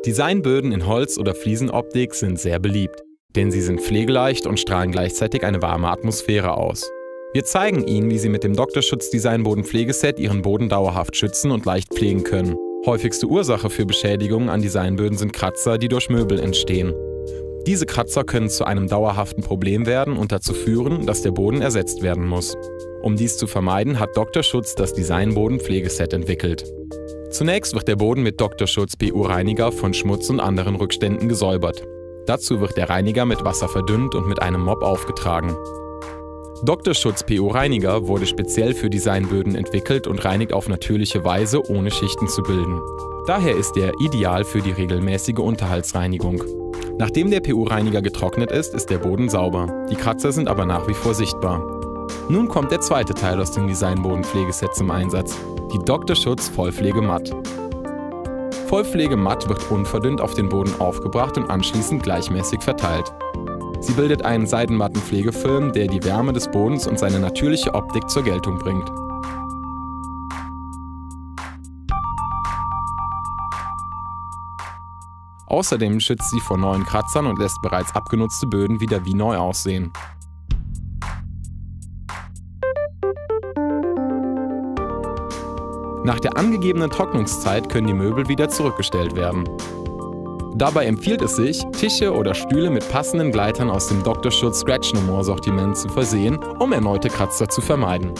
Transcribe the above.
Designböden in Holz- oder Fliesenoptik sind sehr beliebt, denn sie sind pflegeleicht und strahlen gleichzeitig eine warme Atmosphäre aus. Wir zeigen Ihnen, wie Sie mit dem Dr. Schutz Designboden Pflegeset Ihren Boden dauerhaft schützen und leicht pflegen können. Häufigste Ursache für Beschädigungen an Designböden sind Kratzer, die durch Möbel entstehen. Diese Kratzer können zu einem dauerhaften Problem werden und dazu führen, dass der Boden ersetzt werden muss. Um dies zu vermeiden, hat Dr. Schutz das Designboden Pflegeset entwickelt. Zunächst wird der Boden mit Dr. Schutz PU-Reiniger von Schmutz und anderen Rückständen gesäubert. Dazu wird der Reiniger mit Wasser verdünnt und mit einem Mop aufgetragen. Dr. Schutz PU-Reiniger wurde speziell für Designböden entwickelt und reinigt auf natürliche Weise, ohne Schichten zu bilden. Daher ist er ideal für die regelmäßige Unterhaltsreinigung. Nachdem der PU-Reiniger getrocknet ist, ist der Boden sauber. Die Kratzer sind aber nach wie vor sichtbar. Nun kommt der zweite Teil aus dem Designboden-Pflegeset zum Einsatz, die Dr. Schutz Vollpflege Matt. Vollpflege Matt wird unverdünnt auf den Boden aufgebracht und anschließend gleichmäßig verteilt. Sie bildet einen seidenmatten Pflegefilm, der die Wärme des Bodens und seine natürliche Optik zur Geltung bringt. Außerdem schützt sie vor neuen Kratzern und lässt bereits abgenutzte Böden wieder wie neu aussehen. Nach der angegebenen Trocknungszeit können die Möbel wieder zurückgestellt werden. Dabei empfiehlt es sich, Tische oder Stühle mit passenden Gleitern aus dem Dr. Schutz Scratch No More Sortiment zu versehen, um erneute Kratzer zu vermeiden.